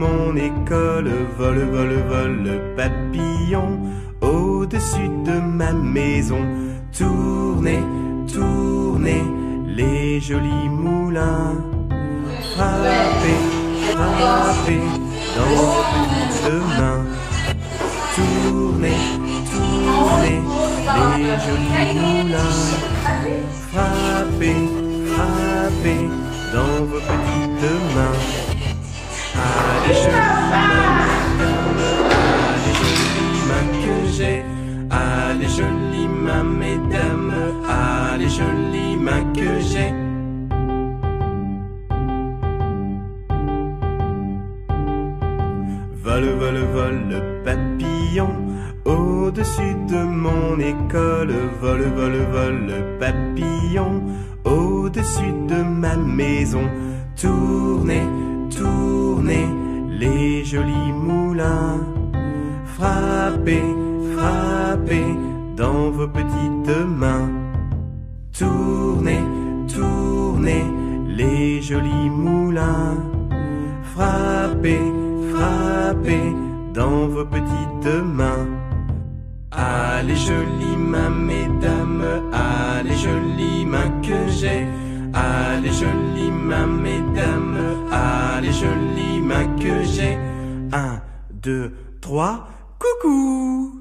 mon école, vole, vole, vole le papillon au-dessus de ma maison. Tournez, tournez les jolis moulins. Frappez, frappez dans vos petites mains. Tournez, tournez les jolis moulins. Frappez, frappez dans vos petites mains. Allez jolies mains que j'ai. Allez jolies mains mesdames. Allez jolies mains que j'ai. Vole, vole, vole le papillon au-dessus de mon école. Vole, vole, vole le papillon au-dessus de ma maison. Tournez, tournez les jolis moulins. Frappez, frappez dans vos petites mains. Tournez, tournez les jolis moulins. Frappez, frappez dans vos petites mains. Allez jolies mains mesdames, allez jolies mains que j'ai. Allez jolies mains mesdames, allez jolies mains que j'ai. 1, 2, 3, coucou!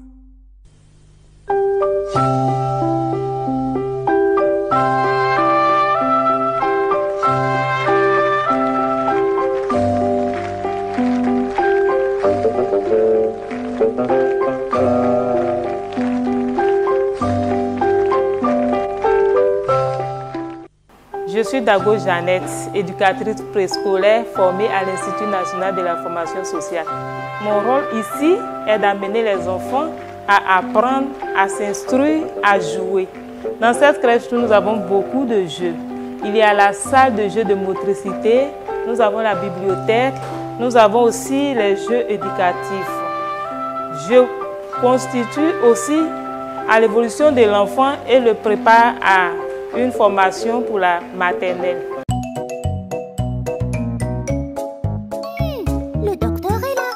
Je suis Dago Jeannette, éducatrice préscolaire formée à l'Institut national de la formation sociale. Mon rôle ici est d'amener les enfants à apprendre, à s'instruire, à jouer. Dans cette crèche, nous avons beaucoup de jeux. Il y a la salle de jeux de motricité, nous avons la bibliothèque, nous avons aussi les jeux éducatifs. Je constitue aussi à l'évolution de l'enfant et le prépare à une formation pour la maternelle. Le docteur est là.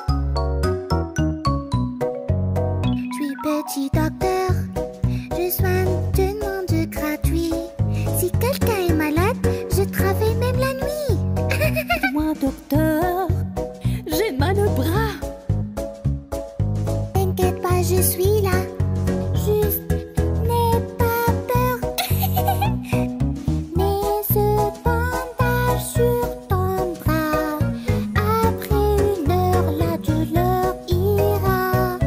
Je suis petit docteur. Je soigne tout le monde gratuit. Si quelqu'un est malade, je travaille même la nuit. Moi, docteur, j'ai mal au bras. T'inquiète pas, je suis là. Juste n'aie pas peur. Mets ce bandage sur ton bras. Après 1 heure, la douleur ira.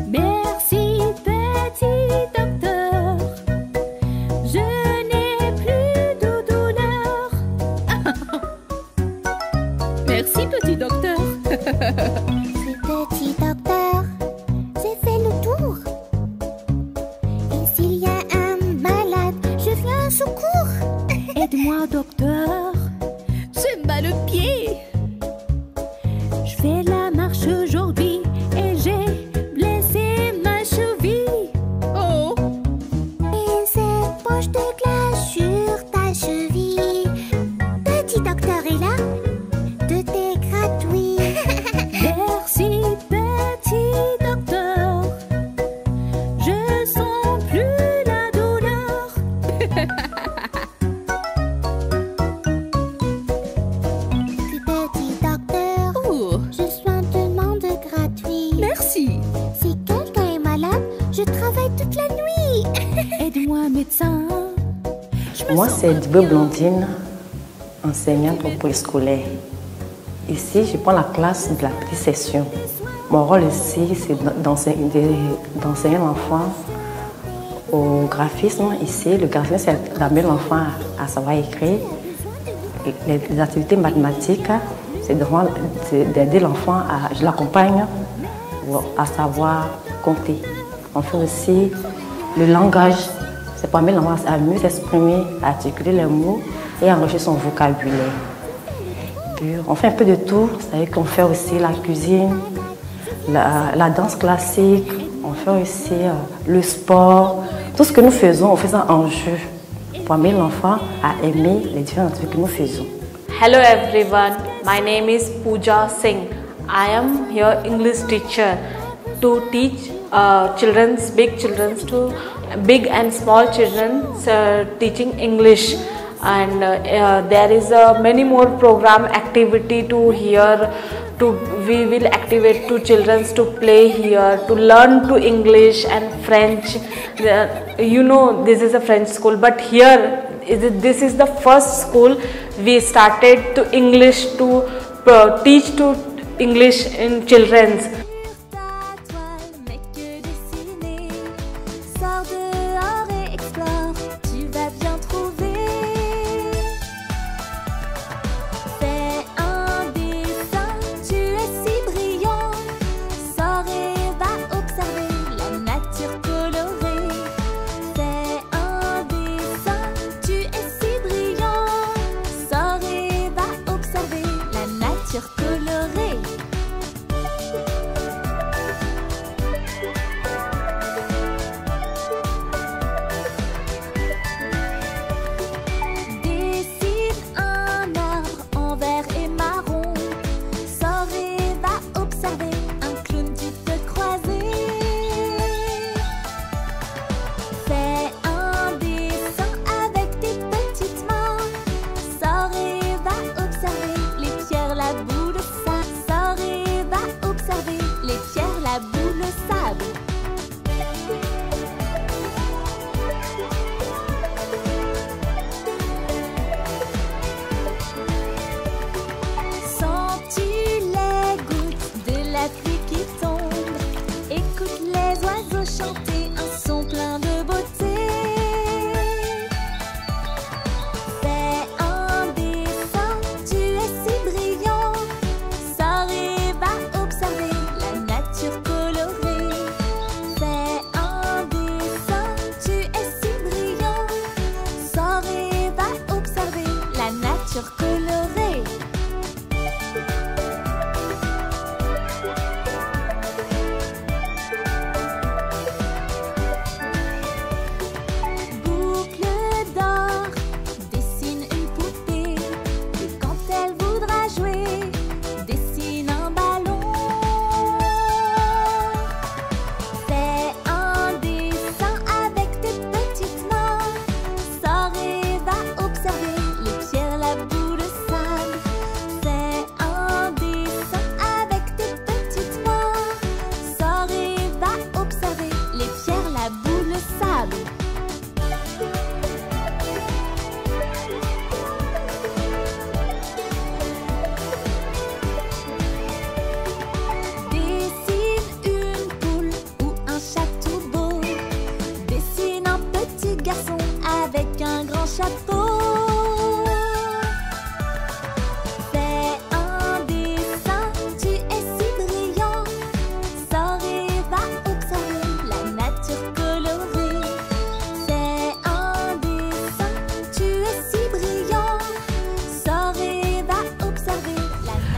Merci, petit docteur. Je n'ai plus de douleur. Merci, petit docteur. Je suis petit docteur. J'ai fait le tour. Et s'il y a un malade, je viens au secours. Aide-moi, docteur. J'ai mal au pied. Je fais la marche aujourd'hui et j'ai blessé ma cheville. Oh, Et cette poche de glace sur ta cheville. Petit docteur est là. Tout est gratuit. merci, petit docteur. Je sens plus la douleur. Je suis petit docteur. Oh, Je soigne tout le monde gratuit. merci. Si quelqu'un est malade, je travaille toute la nuit. Aide-moi, médecin. Je me Moi, sens c'est pas Dibé bien. Blondine, enseignante au préscolaire. Ici, je prends la classe de la petite section. Mon rôle ici, c'est d'enseigner l'enfant au graphisme. Ici, le graphisme, c'est d'amener l'enfant à savoir écrire. Et les activités mathématiques, c'est d'aider l'enfant, je l'accompagne à savoir compter. On fait aussi le langage. C'est pour amener l'enfant à mieux s'exprimer, à articuler les mots et enrichir son vocabulaire. Puis, on fait un peu de tout, c'est-à-dire qu'on fait aussi la cuisine, la danse classique, on fait aussi le sport. Tout ce que nous faisons, on fait ça en jeu pour amener l'enfant à aimer les différentes activités que nous faisons. Hello everyone, my name is Pooja Singh. I am here English teacher to teach big and small children teaching English, and there is many more program activity to here. We will activate to children to play here, to learn to English and French. You know, this is a French school, but here this is the first school we started to English to teach to English in children's.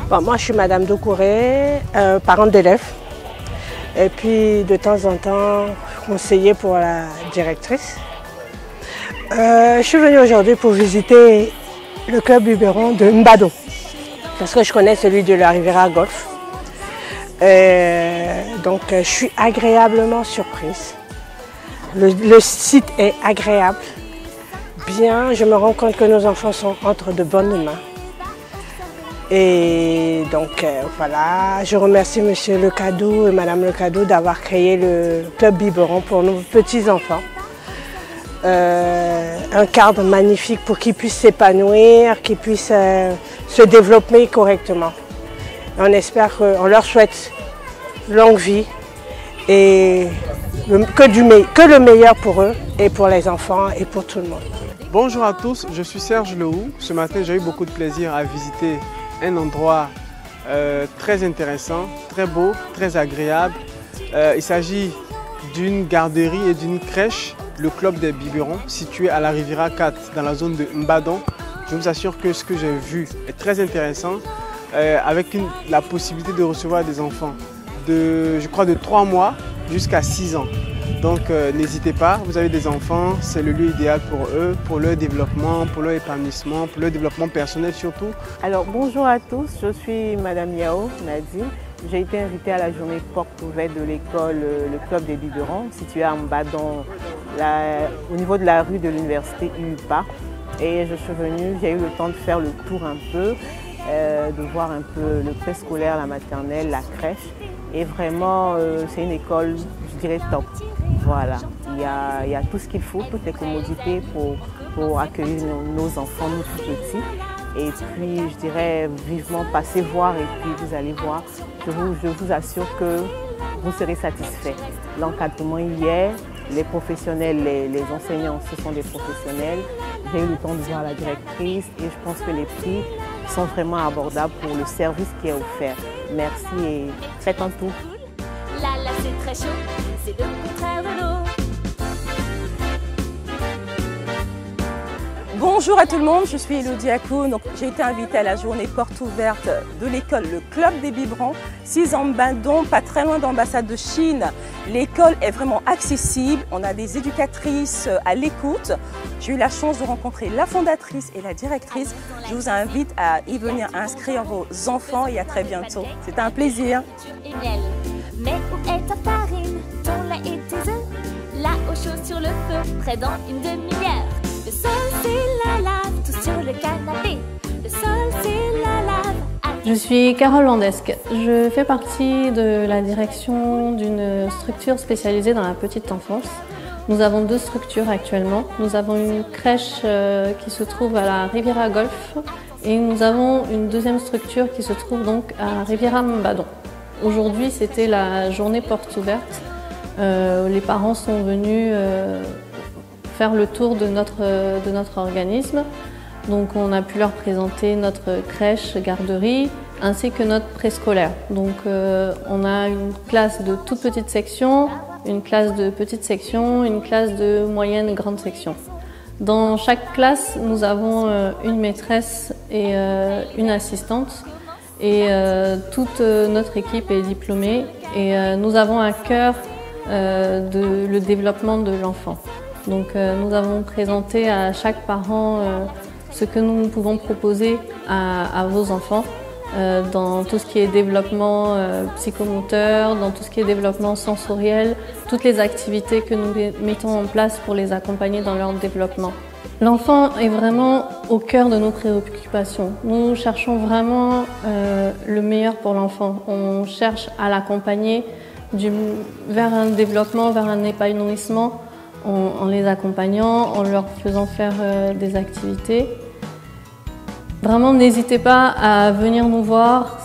Bon, moi, je suis Madame Doucouré, parente d'élèves. Et puis, de temps en temps, conseiller pour la directrice. Je suis venue aujourd'hui pour visiter le club biberon de Mbado. Parce que je connais celui de la Riviera Golf. Donc, je suis agréablement surprise. Le site est agréable, bien. Je me rends compte que nos enfants sont entre de bonnes mains. Et donc voilà, je remercie Monsieur Lecadou et Madame Lecadou d'avoir créé le club biberon pour nos petits-enfants. Un cadre magnifique pour qu'ils puissent s'épanouir, qu'ils puissent se développer correctement. On espère qu'on leur souhaite longue vie et que le meilleur pour eux et pour les enfants et pour tout le monde. Bonjour à tous, je suis Serge Lehou. Ce matin, j'ai eu beaucoup de plaisir à visiter un endroit très intéressant, très beau, très agréable. Il s'agit d'une garderie et d'une crèche, le club des biberons, situé à la Riviera 4, dans la zone de Mbadon. Je vous assure que ce que j'ai vu est très intéressant, avec la possibilité de recevoir des enfants je crois de 3 mois jusqu'à 6 ans. Donc n'hésitez pas, vous avez des enfants, c'est le lieu idéal pour eux, pour leur développement, pour leur épanouissement, pour leur développement personnel surtout. Alors bonjour à tous, je suis Madame Yao Nadine. J'ai été invitée à la journée porte ouverte de l'école Le Club des Biberons, située à Mbadon, au niveau de la rue de l'université UPA. Et je suis venue, j'ai eu le temps de faire le tour un peu, de voir un peu le préscolaire, la maternelle, la crèche. Et vraiment, c'est une école, je dirais, top. Voilà, il y a tout ce qu'il faut, toutes les commodités pour accueillir nos enfants, nous tout petits. Et puis, je dirais vivement, passez voir et puis vous allez voir. Je vous assure que vous serez satisfait. L'encadrement y est, les professionnels, les enseignants, ce sont des professionnels. J'ai eu le temps de voir la directrice et je pense que les prix sont vraiment abordables pour le service qui est offert. Merci et faites un tour. Là, c'est très chaud, c'est le contraire de l'eau. Bonjour à tout le monde, je suis Elodie Akoun. J'ai été invitée à la journée porte ouverte de l'école Le Club des Biberons, 6 ans Mbadon, pas très loin d'ambassade de Chine. L'école est vraiment accessible, on a des éducatrices à l'écoute. J'ai eu la chance de rencontrer la fondatrice et la directrice. Je vous invite à y venir inscrire vos enfants et à très bientôt. C'est un plaisir. Mais où est ta farine, ton lait et tes œufs? Là au chaud sur le feu, près dans une demi-heure. Le sol c'est la lave, tout sur le canapé. Le sol c'est la lave. Je suis Carole Landesque. Je fais partie de la direction d'une structure spécialisée dans la petite enfance. Nous avons 2 structures actuellement. Nous avons une crèche qui se trouve à la Riviera Golf et nous avons une deuxième structure qui se trouve donc à Riviera Mbadon. Aujourd'hui, c'était la journée porte ouverte. Les parents sont venus faire le tour de notre organisme. Donc on a pu leur présenter notre crèche, garderie, ainsi que notre préscolaire. Donc on a une classe de toute petite section, une classe de petite section, une classe de moyenne et grande section. Dans chaque classe, nous avons une maîtresse et une assistante. Et toute notre équipe est diplômée et nous avons à cœur le développement de l'enfant. Donc nous avons présenté à chaque parent ce que nous pouvons proposer à vos enfants dans tout ce qui est développement psychomoteur, dans tout ce qui est développement sensoriel, toutes les activités que nous mettons en place pour les accompagner dans leur développement. L'enfant est vraiment au cœur de nos préoccupations. Nous cherchons vraiment le meilleur pour l'enfant. On cherche à l'accompagner vers un développement, vers un épanouissement, en les accompagnant, en leur faisant faire des activités. Vraiment, n'hésitez pas à venir nous voir,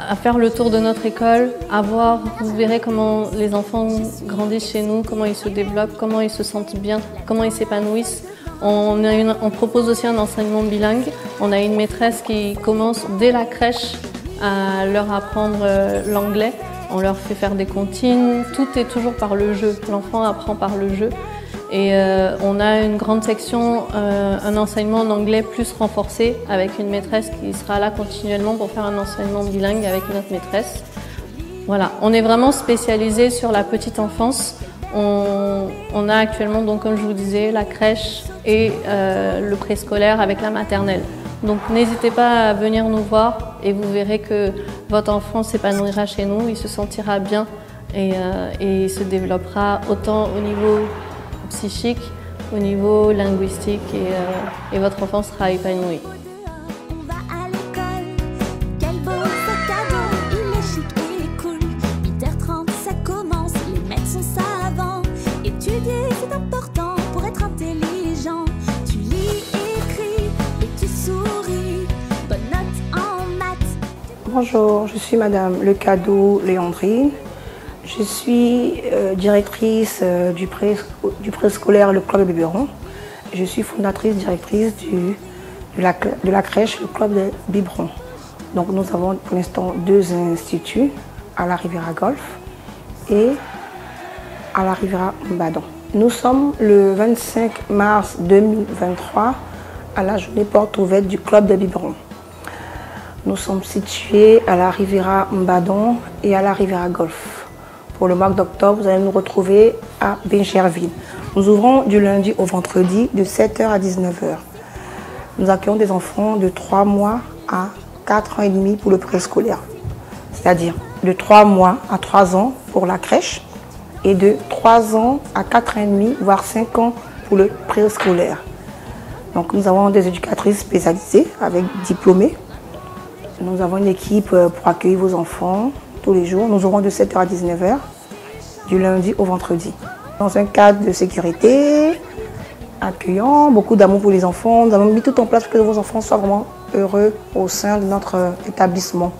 à faire le tour de notre école, à voir, vous verrez comment les enfants grandissent chez nous, comment ils se développent, comment ils se sentent bien, comment ils s'épanouissent. On propose aussi un enseignement bilingue. On a une maîtresse qui commence dès la crèche à leur apprendre l'anglais. On leur fait faire des comptines. Tout est toujours par le jeu. L'enfant apprend par le jeu. Et on a une grande section, un enseignement en anglais plus renforcé avec une maîtresse qui sera là continuellement pour faire un enseignement bilingue avec notre maîtresse. Voilà, on est vraiment spécialisé sur la petite enfance. On a actuellement, donc, comme je vous disais, la crèche et le préscolaire avec la maternelle. Donc n'hésitez pas à venir nous voir et vous verrez que votre enfant s'épanouira chez nous, il se sentira bien et il se développera autant au niveau psychique, au niveau linguistique et votre enfant sera épanoui. On va à l'école, quel beau sac à dos, il est chic et cool. 8h30 ça commence, les maîtres sont savants. Étudier c'est important pour être intelligent. Tu lis, écris et tu souris. Bonne note en maths. Bonjour, je suis Madame Lecado Léandrine. Je suis directrice du préscolaire Le Club des Biberons. Je suis fondatrice, directrice de la crèche Le Club des Biberons. Donc nous avons pour l'instant 2 instituts, à la Riviera Golf et à la Riviera Mbadon. Nous sommes le 25 mars 2023 à la journée porte ouverte du Club des Biberons. Nous sommes situés à la Riviera Mbadon et à la Riviera Golf. Pour le mois d'octobre, vous allez nous retrouver à Bincherville. Nous ouvrons du lundi au vendredi de 7h à 19h. Nous accueillons des enfants de 3 mois à 4 ans et demi pour le préscolaire. C'est-à-dire de 3 mois à 3 ans pour la crèche et de 3 ans à 4 ans et demi, voire 5 ans pour le préscolaire. Donc nous avons des éducatrices spécialisées avec diplômés. Nous avons une équipe pour accueillir vos enfants tous les jours. Nous aurons de 7h à 19h, du lundi au vendredi. Dans un cadre de sécurité, accueillant, beaucoup d'amour pour les enfants. Nous avons mis tout en place pour que vos enfants soient vraiment heureux au sein de notre établissement.